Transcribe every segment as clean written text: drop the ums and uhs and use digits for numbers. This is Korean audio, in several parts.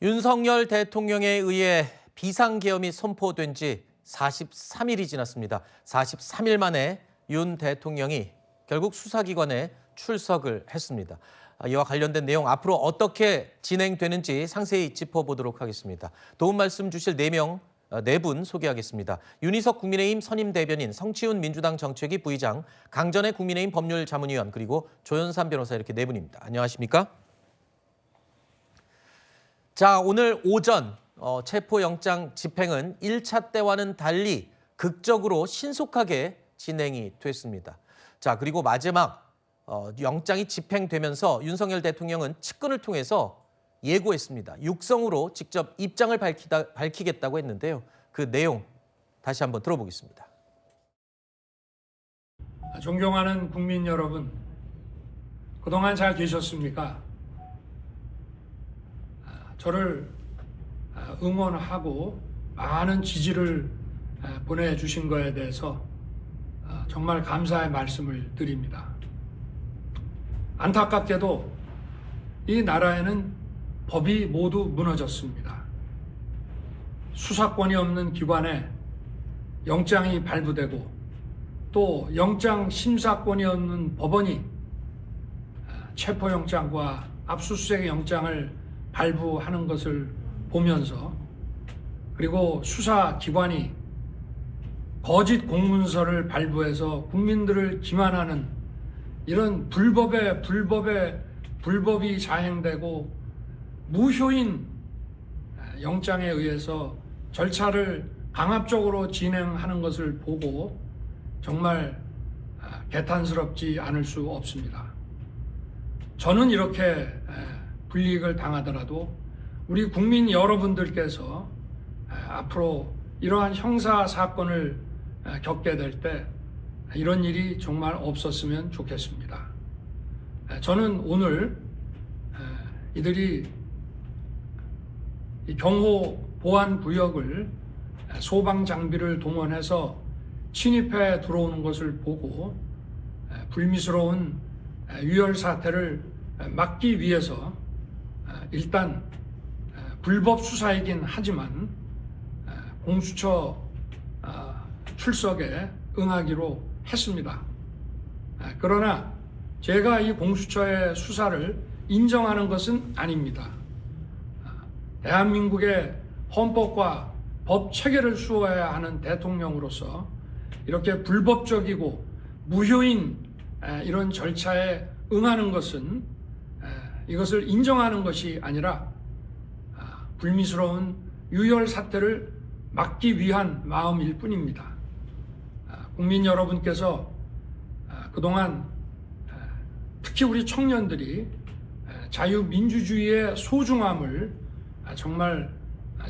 윤석열 대통령에 의해 비상계엄이 선포된 지 43일이 지났습니다. 43일 만에 윤 대통령이 결국 수사기관에 출석을 했습니다. 이와 관련된 내용 앞으로 어떻게 진행되는지 상세히 짚어보도록 하겠습니다. 도움 말씀 주실 네 분 소개하겠습니다. 윤희석 국민의힘 선임 대변인, 성치훈 민주당 정책위 부의장, 강전의 국민의힘 법률자문위원, 그리고 조현삼 변호사 이렇게 네 분입니다. 안녕하십니까? 자, 오늘 오전 체포영장 집행은 1차 때와는 달리 극적으로 신속하게 진행이 됐습니다. 자, 그리고 마지막 영장이 집행되면서 윤석열 대통령은 측근을 통해서 예고했습니다. 육성으로 직접 입장을 밝히겠다고 했는데요. 그 내용 다시 한번 들어보겠습니다. 존경하는 국민 여러분, 그동안 잘 계셨습니까? 저를 응원하고 많은 지지를 보내주신 거에 대해서 정말 감사의 말씀을 드립니다. 안타깝게도 이 나라에는 법이 모두 무너졌습니다. 수사권이 없는 기관에 영장이 발부되고 또 영장 심사권이 없는 법원이 체포영장과 압수수색 영장을 발부하는 것을 보면서, 그리고 수사기관이 거짓 공문서를 발부해서 국민들을 기만하는 이런 불법이 자행되고 무효인 영장에 의해서 절차를 강압적으로 진행하는 것을 보고 정말 개탄스럽지 않을 수 없습니다. 저는 이렇게 불이익을 당하더라도 우리 국민 여러분들께서 앞으로 이러한 형사 사건을 겪게 될 때 이런 일이 정말 없었으면 좋겠습니다. 저는 오늘 이들이 경호 보안 구역을 소방 장비를 동원해서 침입해 들어오는 것을 보고 불미스러운 유혈 사태를 막기 위해서 일단 불법 수사이긴 하지만 공수처 출석에 응하기로 했습니다. 그러나 제가 이 공수처의 수사를 인정하는 것은 아닙니다. 대한민국의 헌법과 법 체계를 수호해야 하는 대통령으로서 이렇게 불법적이고 무효인 이런 절차에 응하는 것은 이것을 인정하는 것이 아니라 불미스러운 유혈 사태를 막기 위한 마음일 뿐입니다. 국민 여러분께서 그동안 특히 우리 청년들이 자유민주주의의 소중함을 정말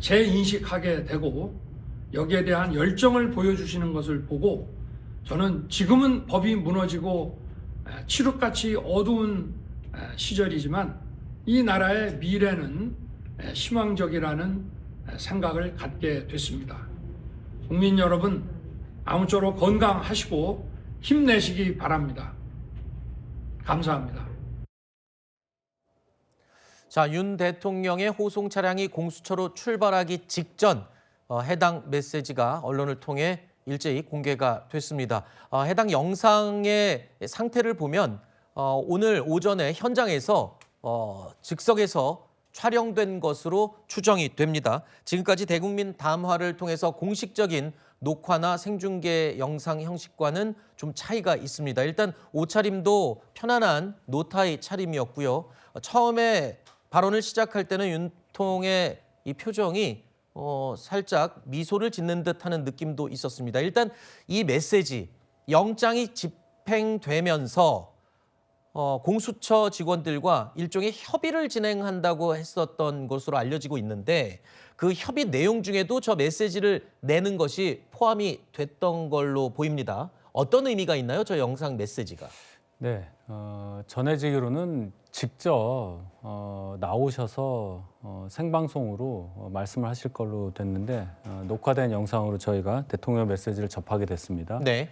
재인식하게 되고 여기에 대한 열정을 보여주시는 것을 보고, 저는 지금은 법이 무너지고 칠흑같이 어두운 시절이지만 이 나라의 미래는 희망적이라는 생각을 갖게 됐습니다. 국민 여러분, 아무쪼록 건강하시고 힘내시기 바랍니다. 감사합니다. 자, 윤 대통령의 호송 차량이 공수처로 출발하기 직전 해당 메시지가 언론을 통해 일제히 공개가 됐습니다. 해당 영상의 상태를 보면 오늘 오전에 현장에서 즉석에서 촬영된 것으로 추정이 됩니다. 지금까지 대국민 담화를 통해서 공식적인 녹화나 생중계 영상 형식과는 좀 차이가 있습니다. 일단 옷차림도 편안한 노타이 차림이었고요. 처음에 발언을 시작할 때는 윤통의 이 표정이 살짝 미소를 짓는 듯하는 느낌도 있었습니다. 일단 이 메시지, 영장이 집행되면서 공수처 직원들과 일종의 협의를 진행한다고 했었던 것으로 알려지고 있는데, 그 협의 내용 중에도 저 메시지를 내는 것이 포함이 됐던 걸로 보입니다. 어떤 의미가 있나요, 저 영상 메시지가? 네, 전해지기로는 직접 나오셔서 생방송으로 말씀을 하실 걸로 됐는데, 녹화된 영상으로 저희가 대통령 메시지를 접하게 됐습니다. 네.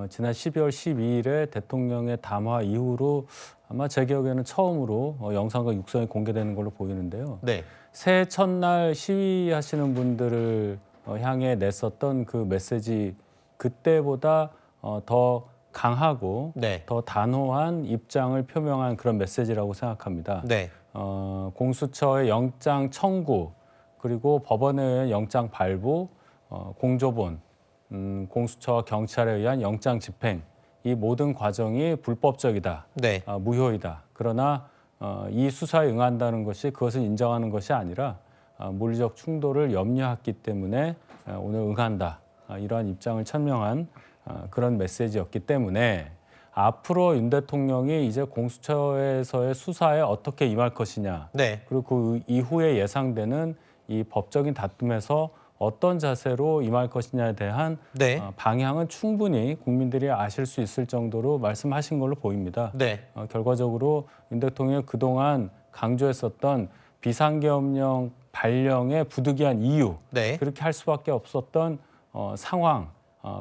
지난 12월 12일에 대통령의 담화 이후로 아마 제 기억에는 처음으로 영상과 육성이 공개되는 걸로 보이는데요. 네. 새해 첫날 시위하시는 분들을 향해 냈었던 그 메시지 그때보다 더 강하고 네. 더 단호한 입장을 표명한 그런 메시지라고 생각합니다. 네. 공수처의 영장 청구 그리고 법원에 의한 영장 발부, 공조본, 공수처와 경찰에 의한 영장 집행 이 모든 과정이 불법적이다, 네. 무효이다. 그러나 이 수사에 응한다는 것이 그것을 인정하는 것이 아니라 물리적 충돌을 염려했기 때문에 오늘 응한다. 이러한 입장을 천명한 그런 메시지였기 때문에 앞으로 윤 대통령이 이제 공수처에서의 수사에 어떻게 임할 것이냐, 네. 그리고 그 이후에 예상되는 이 법적인 다툼에서 어떤 자세로 임할 것이냐에 대한 네. 방향은 충분히 국민들이 아실 수 있을 정도로 말씀하신 걸로 보입니다. 네. 결과적으로 윤 대통령이 그동안 강조했었던 비상계엄령 발령의 부득이한 이유, 네. 그렇게 할 수밖에 없었던 상황,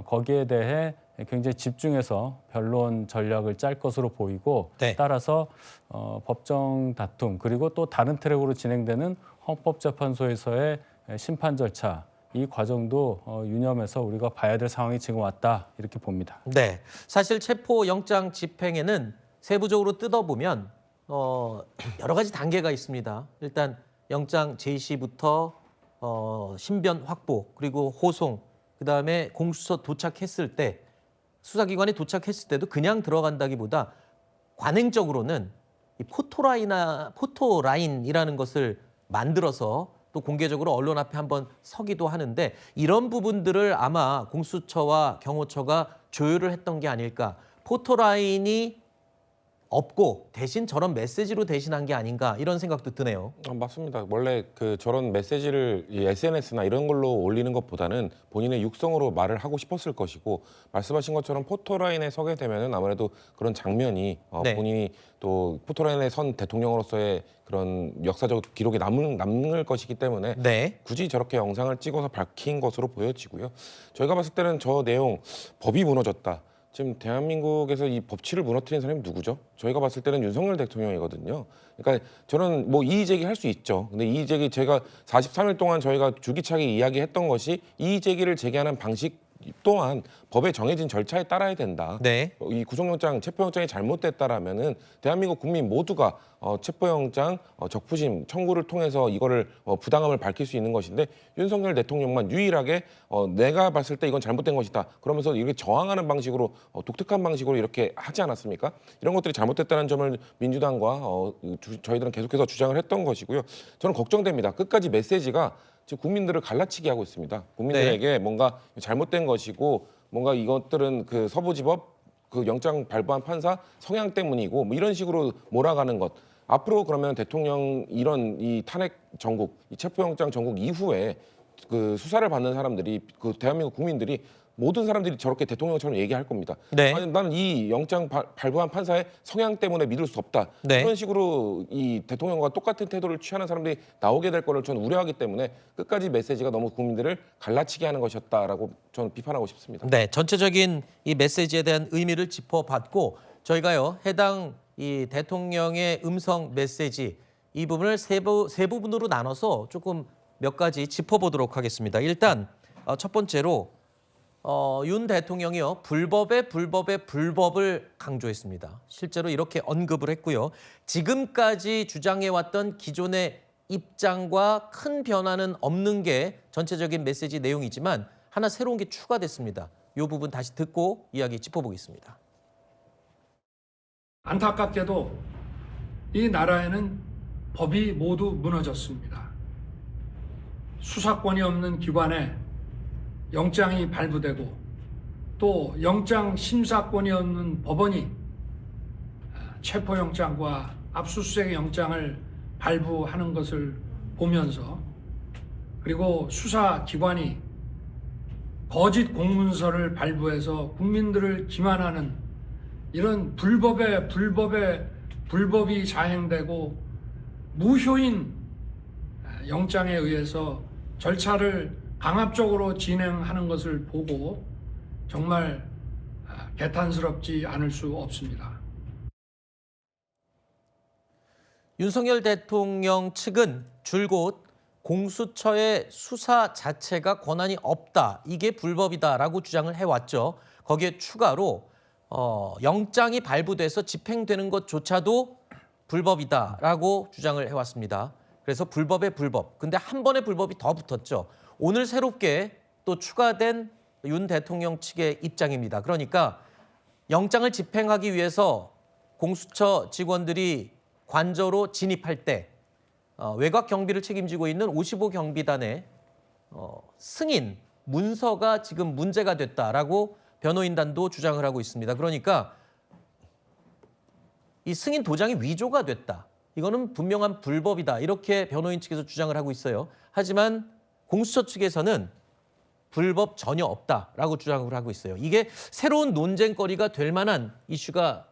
거기에 대해 굉장히 집중해서 변론 전략을 짤 것으로 보이고 네. 따라서 법정 다툼 그리고 또 다른 트랙으로 진행되는 헌법재판소에서의 심판 절차 이 과정도 유념해서 우리가 봐야 될 상황이 지금 왔다 이렇게 봅니다. 네. 사실 체포영장 집행에는 세부적으로 뜯어보면 여러 가지 단계가 있습니다. 일단 영장 제시부터 신변 확보 그리고 호송 그다음에 공수처 도착했을 때 수사기관에 도착했을 때도 그냥 들어간다기보다 관행적으로는 이 포토라인이라는 것을 만들어서 또 공개적으로 언론 앞에 한번 서기도 하는데 이런 부분들을 아마 공수처와 경호처가 조율을 했던 게 아닐까. 포토라인이 없고 대신 저런 메시지로 대신한 게 아닌가 이런 생각도 드네요. 맞습니다. 원래 저런 메시지를 SNS나 이런 걸로 올리는 것보다는 본인의 육성으로 말을 하고 싶었을 것이고 말씀하신 것처럼 포토라인에 서게 되면은 아무래도 그런 장면이 네. 본인이 또 포토라인에 선 대통령으로서의 그런 역사적 기록이 남을 것이기 때문에 네. 굳이 저렇게 영상을 찍어서 밝힌 것으로 보여지고요. 저희가 봤을 때는 저 내용 법이 무너졌다. 지금 대한민국에서 이 법치를 무너뜨린 사람이 누구죠? 저희가 봤을 때는 윤석열 대통령이거든요. 그러니까 저는 뭐 이의 제기할 수 있죠. 근데 이의 제기 제가 43일 동안 저희가 줄기차게 이야기했던 것이 이의 제기를 제기하는 방식 또한 법에 정해진 절차에 따라야 된다. 네. 이 구속영장, 체포영장이 잘못됐다라면은 대한민국 국민 모두가 체포영장, 적부심 청구를 통해서 이거를 부당함을 밝힐 수 있는 것인데 윤석열 대통령만 유일하게 내가 봤을 때 이건 잘못된 것이다. 그러면서 이렇게 저항하는 방식으로 독특한 방식으로 이렇게 하지 않았습니까? 이런 것들이 잘못됐다는 점을 민주당과 저희들은 계속해서 주장을 했던 것이고요. 저는 걱정됩니다. 끝까지 메시지가 지금 국민들을 갈라치게 하고 있습니다. 국민들에게 뭔가 잘못된 것이고 뭔가 이것들은 그 서부지법 그 영장 발부한 판사 성향 때문이고 뭐 이런 식으로 몰아가는 것. 앞으로 그러면 대통령 이런 이 탄핵 전국, 이 체포영장 전국 이후에 그 수사를 받는 사람들이 그 대한민국 국민들이 모든 사람들이 저렇게 대통령처럼 얘기할 겁니다. 네. 아니, 나는 이 영장 발부한 판사의 성향 때문에 믿을 수 없다. 네. 그런 식으로 이 대통령과 똑같은 태도를 취하는 사람들이 나오게 될 거를 저는 우려하기 때문에 끝까지 메시지가 너무 국민들을 갈라치게 하는 것이었다라고 저는 비판하고 싶습니다. 네, 전체적인 이 메시지에 대한 의미를 짚어봤고 저희가요 해당 이 대통령의 음성 메시지 이 부분을 세 부분으로 나눠서 조금 몇 가지 짚어보도록 하겠습니다. 일단 첫 번째로 윤 대통령이요 불법을 강조했습니다. 실제로 이렇게 언급을 했고요. 지금까지 주장해왔던 기존의 입장과 큰 변화는 없는 게 전체적인 메시지 내용이지만 하나 새로운 게 추가됐습니다. 이 부분 다시 듣고 이야기 짚어보겠습니다. 안타깝게도 이 나라에는 법이 모두 무너졌습니다. 수사권이 없는 기관에 영장이 발부되고 또 영장 심사권이 없는 법원이 체포영장과 압수수색 영장을 발부하는 것을 보면서 그리고 수사기관이 거짓 공문서를 발부해서 국민들을 기만하는 이런 불법이 자행되고 무효인 영장에 의해서 절차를 강압적으로 진행하는 것을 보고 정말 개탄스럽지 않을 수 없습니다. 윤석열 대통령 측은 줄곧 공수처의 수사 자체가 권한이 없다, 이게 불법이다라고 주장을 해왔죠. 거기에 추가로 영장이 발부돼서 집행되는 것조차도 불법이다라고 주장을 해왔습니다. 그래서 불법의 불법. 근데 한 번의 불법이 더 붙었죠. 오늘 새롭게 또 추가된 윤 대통령 측의 입장입니다. 그러니까 영장을 집행하기 위해서 공수처 직원들이 관저로 진입할 때 외곽 경비를 책임지고 있는 55경비단의 승인 문서가 지금 문제가 됐다라고 변호인단도 주장을 하고 있습니다. 그러니까 이 승인 도장이 위조가 됐다. 이거는 분명한 불법이다. 이렇게 변호인 측에서 주장을 하고 있어요. 하지만 공수처 측에서는 불법 전혀 없다라고 주장을 하고 있어요. 이게 새로운 논쟁거리가 될 만한 이슈가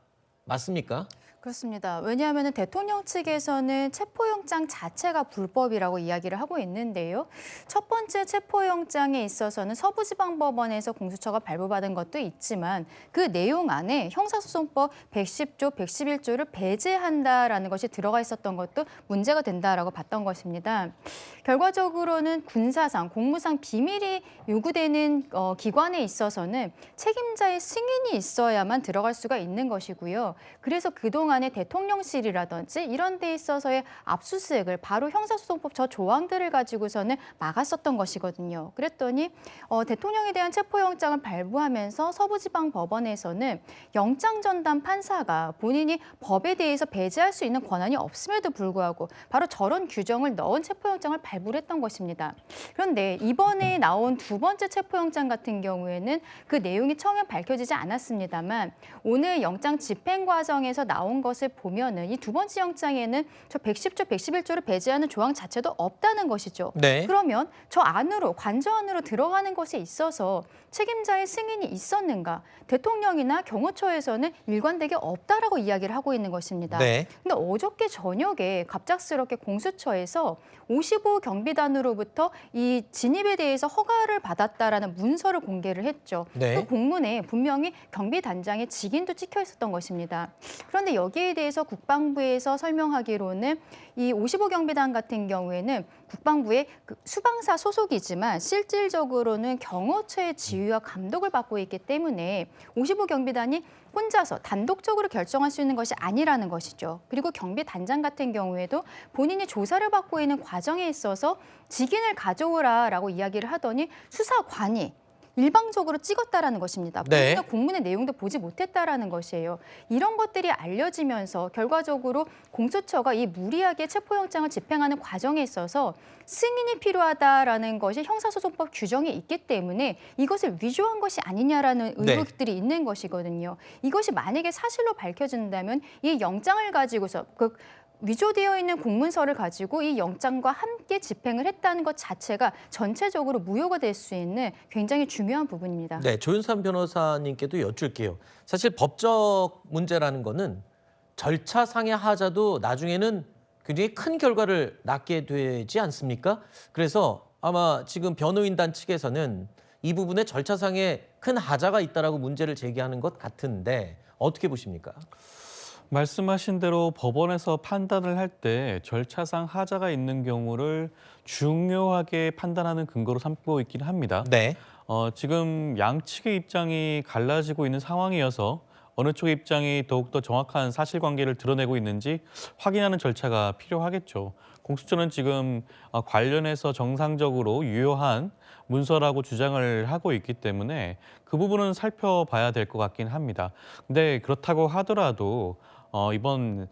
맞습니까? 그렇습니다. 왜냐하면 대통령 측에서는 체포영장 자체가 불법이라고 이야기를 하고 있는데요. 첫 번째 체포영장에 있어서는 서부지방법원에서 공수처가 발부받은 것도 있지만 그 내용 안에 형사소송법 110조, 111조를 배제한다라는 것이 들어가 있었던 것도 문제가 된다라고 봤던 것입니다. 결과적으로는 군사상, 공무상 비밀이 요구되는 기관에 있어서는 책임자의 승인이 있어야만 들어갈 수가 있는 것이고요. 그래서 그동안에 대통령실이라든지 이런 데 있어서의 압수수색을 바로 형사소송법 저 조항들을 가지고서는 막았었던 것이거든요. 그랬더니 대통령에 대한 체포영장을 발부하면서 서부지방법원에서는 영장전담 판사가 본인이 법에 대해서 배제할 수 있는 권한이 없음에도 불구하고 바로 저런 규정을 넣은 체포영장을 발부를 했던 것입니다. 그런데 이번에 나온 두 번째 체포영장 같은 경우에는 그 내용이 처음에 밝혀지지 않았습니다만 오늘 영장 집행 과정에서 나온 것을 보면은 이 두 번째 영장에는 저 110조, 111조를 배제하는 조항 자체도 없다는 것이죠. 네. 그러면 저 안으로, 관저 안으로 들어가는 것에 있어서 책임자의 승인이 있었는가? 대통령이나 경호처에서는 일관되게 없다라고 이야기를 하고 있는 것입니다. 네. 근데 어저께 저녁에 갑작스럽게 공수처에서 55경비단으로부터 이 진입에 대해서 허가를 받았다라는 문서를 공개를 했죠. 네. 그 공문에 분명히 경비단장의 직인도 찍혀 있었던 것입니다. 그런데 여기에 대해서 국방부에서 설명하기로는 이 55경비단 같은 경우에는 국방부의 그 수방사 소속이지만 실질적으로는 경호처의 지휘와 감독을 받고 있기 때문에 55경비단이 혼자서 단독적으로 결정할 수 있는 것이 아니라는 것이죠. 그리고 경비단장 같은 경우에도 본인이 조사를 받고 있는 과정에 있어서 직인을 가져오라라고 이야기를 하더니 수사관이 일방적으로 찍었다라는 것입니다. 네. 본인의 공문의 내용도 보지 못했다라는 것이에요. 이런 것들이 알려지면서 결과적으로 공수처가 이 무리하게 체포영장을 집행하는 과정에 있어서 승인이 필요하다라는 것이 형사소송법 규정에 있기 때문에 이것을 위조한 것이 아니냐라는 의혹들이 있는 것이거든요. 이것이 만약에 사실로 밝혀진다면 이 영장을 가지고서 위조되어 있는 공문서를 가지고 이 영장과 함께 집행을 했다는 것 자체가 전체적으로 무효가 될 수 있는 굉장히 중요한 부분입니다. 네, 조윤선 변호사님께도 여쭐게요. 사실 법적 문제라는 거는 절차상의 하자도 나중에는 굉장히 큰 결과를 낳게 되지 않습니까? 그래서 아마 지금 변호인단 측에서는 이 부분에 절차상에 큰 하자가 있다라고 문제를 제기하는 것 같은데 어떻게 보십니까? 말씀하신 대로 법원에서 판단을 할 때 절차상 하자가 있는 경우를 중요하게 판단하는 근거로 삼고 있긴 합니다. 네. 지금 양측의 입장이 갈라지고 있는 상황이어서 어느 쪽의 입장이 더욱더 정확한 사실관계를 드러내고 있는지 확인하는 절차가 필요하겠죠. 공수처는 지금 관련해서 정상적으로 유효한 문서라고 주장을 하고 있기 때문에 그 부분은 살펴봐야 될 것 같긴 합니다. 근데 그렇다고 하더라도 이번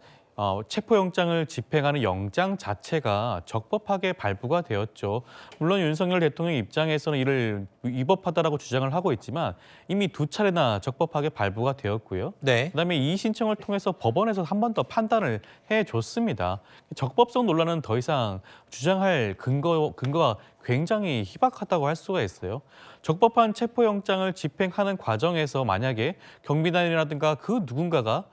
체포영장을 집행하는 영장 자체가 적법하게 발부가 되었죠. 물론 윤석열 대통령 입장에서는 이를 위법하다라고 주장을 하고 있지만 이미 두 차례나 적법하게 발부가 되었고요. 네. 그다음에 이의 신청을 통해서 법원에서 한 번 더 판단을 해줬습니다. 적법성 논란은 더 이상 주장할 근거가 굉장히 희박하다고 할 수가 있어요. 적법한 체포영장을 집행하는 과정에서 만약에 경비단이라든가 그 누군가가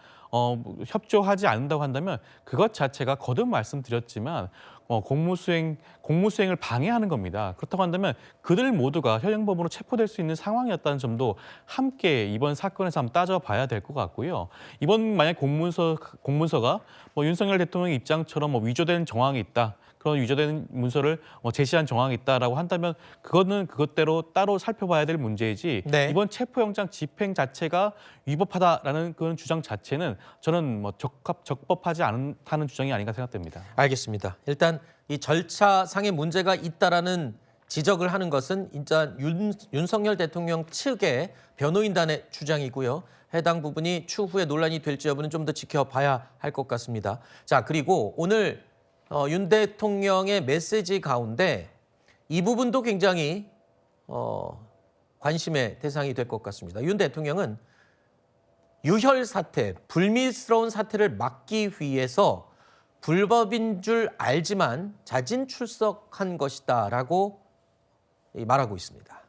협조하지 않는다고 한다면 그것 자체가 거듭 말씀드렸지만 공무수행을 방해하는 겁니다. 그렇다고 한다면 그들 모두가 현행범으로 체포될 수 있는 상황이었다는 점도 함께 이번 사건에서 한번 따져봐야 될 것 같고요. 이번 만약 공문서가 윤석열 대통령의 입장처럼 위조된 정황이 있다. 그런 위조된 문서를 제시한 정황이 있다라고 한다면 그거는 그것대로 따로 살펴봐야 될 문제이지 네. 이번 체포영장 집행 자체가 위법하다라는 그런 주장 자체는 저는 적법하지 않다는 주장이 아닌가 생각됩니다. 알겠습니다. 일단 이 절차상의 문제가 있다라는 지적을 하는 것은 일단 윤석열 대통령 측의 변호인단의 주장이고요. 해당 부분이 추후에 논란이 될지 여부는 좀 더 지켜봐야 할 것 같습니다. 자, 그리고 오늘 윤 대통령의 메시지 가운데 이 부분도 굉장히 관심의 대상이 될 것 같습니다. 윤 대통령은 유혈 사태, 불미스러운 사태를 막기 위해서 불법인 줄 알지만 자진 출석한 것이다라고 말하고 있습니다.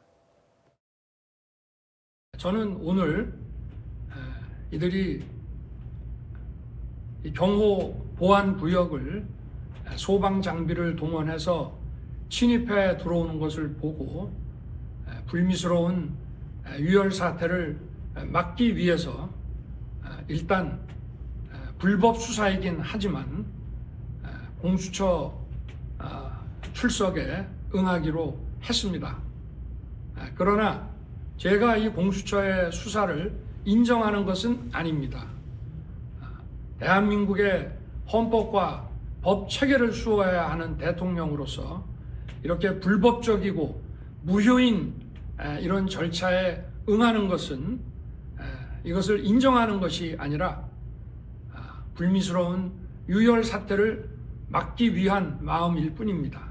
저는 오늘 이들이 이 경호 보안 구역을 소방 장비를 동원해서 침입해 들어오는 것을 보고 불미스러운 유혈 사태를 막기 위해서 일단 불법 수사이긴 하지만 공수처 출석에 응하기로 했습니다. 그러나 제가 이 공수처의 수사를 인정하는 것은 아닙니다. 대한민국의 헌법과 법 체계를 수호해야 하는 대통령으로서 이렇게 불법적이고 무효인 이런 절차에 응하는 것은 이것을 인정하는 것이 아니라 불미스러운 유혈 사태를 막기 위한 마음일 뿐입니다.